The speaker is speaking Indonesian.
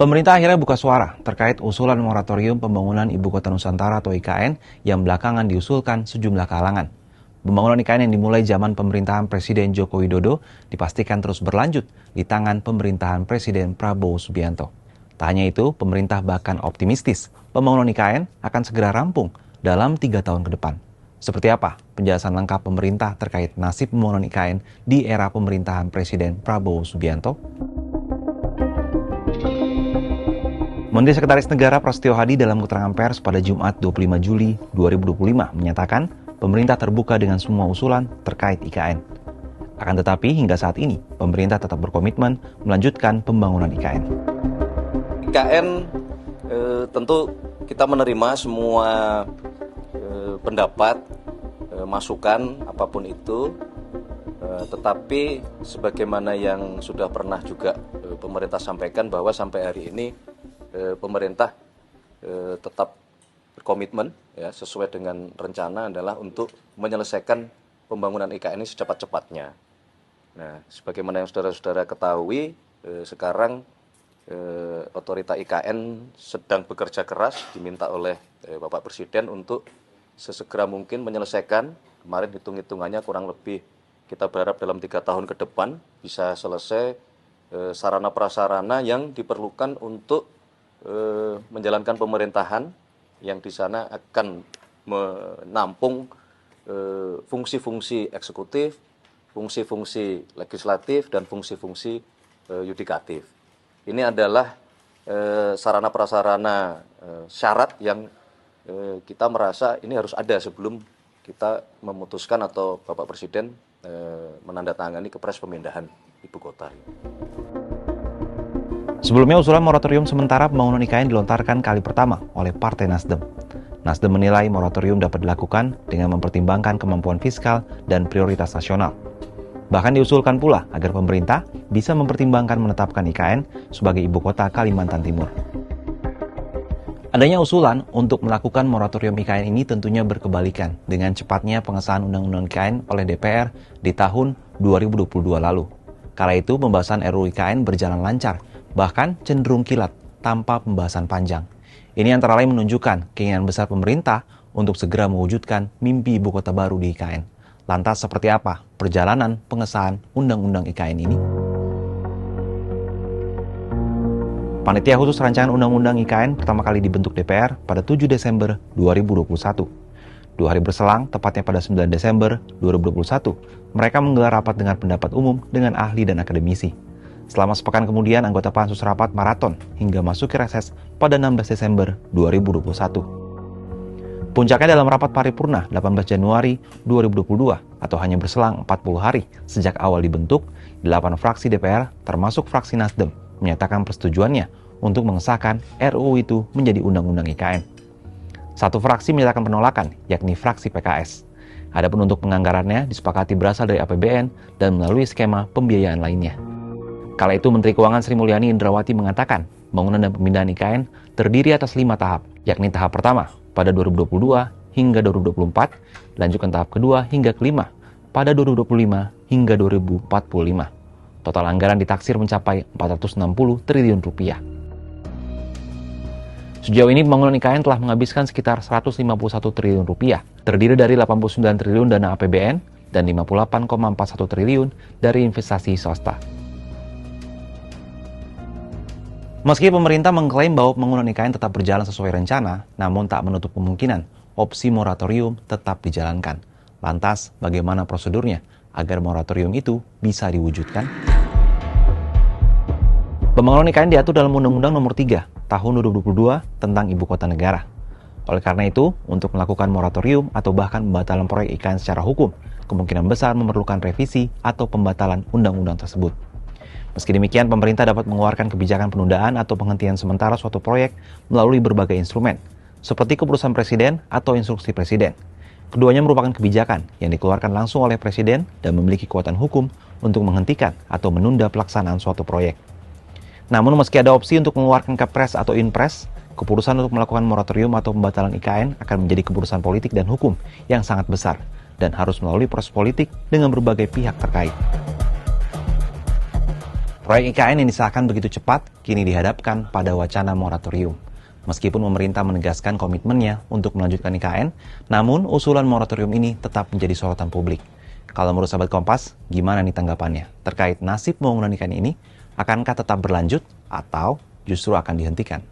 Pemerintah akhirnya buka suara terkait usulan moratorium pembangunan Ibu Kota Nusantara atau IKN yang belakangan diusulkan sejumlah kalangan. Pembangunan IKN yang dimulai zaman pemerintahan Presiden Joko Widodo dipastikan terus berlanjut di tangan pemerintahan Presiden Prabowo Subianto. Tak hanya itu, pemerintah bahkan optimistis pembangunan IKN akan segera rampung dalam 3 tahun ke depan. Seperti apa penjelasan lengkap pemerintah terkait nasib pembangunan IKN di era pemerintahan Presiden Prabowo Subianto? Menteri Sekretaris Negara Prasetyo Hadi dalam keterangan pers pada Jumat 25 Juli 2025 menyatakan pemerintah terbuka dengan semua usulan terkait IKN. Akan tetapi hingga saat ini pemerintah tetap berkomitmen melanjutkan pembangunan IKN. IKN tentu kita menerima semua pendapat, masukan apapun itu, tetapi sebagaimana yang sudah pernah juga pemerintah sampaikan bahwa sampai hari ini pemerintah tetap berkomitmen ya, sesuai dengan rencana adalah untuk menyelesaikan pembangunan IKN ini secepat-cepatnya. Nah, sebagaimana yang saudara-saudara ketahui, sekarang otorita IKN sedang bekerja keras diminta oleh Bapak Presiden untuk sesegera mungkin menyelesaikan. Kemarin hitung-hitungannya kurang lebih kita berharap dalam 3 tahun ke depan bisa selesai sarana prasarana yang diperlukan untuk menjalankan pemerintahan yang di sana akan menampung fungsi-fungsi eksekutif, fungsi-fungsi legislatif, dan fungsi-fungsi yudikatif. Ini adalah sarana prasarana syarat yang kita merasa ini harus ada sebelum kita memutuskan atau Bapak Presiden menandatangani Kepres pemindahan ibu kota. Sebelumnya usulan moratorium sementara pembangunan IKN dilontarkan kali pertama oleh Partai Nasdem. Nasdem menilai moratorium dapat dilakukan dengan mempertimbangkan kemampuan fiskal dan prioritas nasional. Bahkan diusulkan pula agar pemerintah bisa mempertimbangkan menetapkan IKN sebagai ibu kota Kalimantan Timur. Adanya usulan untuk melakukan moratorium IKN ini tentunya berkebalikan dengan cepatnya pengesahan Undang-Undang IKN oleh DPR di tahun 2022 lalu. Kala itu pembahasan RUU IKN berjalan lancar, bahkan cenderung kilat tanpa pembahasan panjang. Ini antara lain menunjukkan keinginan besar pemerintah untuk segera mewujudkan mimpi ibu kota baru di IKN. Lantas seperti apa perjalanan pengesahan Undang-Undang IKN ini? Panitia khusus rancangan Undang-Undang IKN pertama kali dibentuk DPR pada 7 Desember 2021. 2 hari berselang, tepatnya pada 9 Desember 2021, mereka menggelar rapat dengar pendapat umum dengan ahli dan akademisi. Selama sepekan kemudian, anggota pansus rapat maraton hingga masuki reses pada 16 Desember 2021. Puncaknya dalam rapat paripurna 18 Januari 2022 atau hanya berselang 40 hari sejak awal dibentuk, 8 fraksi DPR termasuk fraksi Nasdem menyatakan persetujuannya untuk mengesahkan RUU itu menjadi Undang-Undang IKN. Satu fraksi menyatakan penolakan, yakni fraksi PKS. Adapun untuk penganggarannya disepakati berasal dari APBN dan melalui skema pembiayaan lainnya. Kala itu Menteri Keuangan Sri Mulyani Indrawati mengatakan, pembangunan dan pemindahan IKN terdiri atas 5 tahap, yakni tahap pertama pada 2022 hingga 2024, lanjutkan tahap kedua hingga kelima pada 2025 hingga 2045. Total anggaran ditaksir mencapai 460 triliun rupiah. Sejauh ini pembangunan IKN telah menghabiskan sekitar 151 triliun rupiah, terdiri dari 89 triliun dana APBN dan 58,41 triliun dari investasi swasta. Meski pemerintah mengklaim bahwa pembangunan IKN tetap berjalan sesuai rencana, namun tak menutup kemungkinan opsi moratorium tetap dijalankan. Lantas, bagaimana prosedurnya agar moratorium itu bisa diwujudkan? Pembangunan IKN diatur dalam Undang-Undang Nomor 3 Tahun 2022 tentang Ibu Kota Negara. Oleh karena itu, untuk melakukan moratorium atau bahkan pembatalan proyek IKN secara hukum, kemungkinan besar memerlukan revisi atau pembatalan undang-undang tersebut. Meski demikian, pemerintah dapat mengeluarkan kebijakan penundaan atau penghentian sementara suatu proyek melalui berbagai instrumen, seperti keputusan Presiden atau instruksi Presiden. Keduanya merupakan kebijakan yang dikeluarkan langsung oleh Presiden dan memiliki kekuatan hukum untuk menghentikan atau menunda pelaksanaan suatu proyek. Namun, meski ada opsi untuk mengeluarkan Kepres atau Inpres, keputusan untuk melakukan moratorium atau pembatalan IKN akan menjadi keputusan politik dan hukum yang sangat besar dan harus melalui proses politik dengan berbagai pihak terkait. Proyek IKN yang disahkan begitu cepat kini dihadapkan pada wacana moratorium. Meskipun pemerintah menegaskan komitmennya untuk melanjutkan IKN, namun usulan moratorium ini tetap menjadi sorotan publik. Kalau menurut sahabat Kompas, gimana nih tanggapannya terkait nasib pembangunan IKN ini? Akankah tetap berlanjut atau justru akan dihentikan?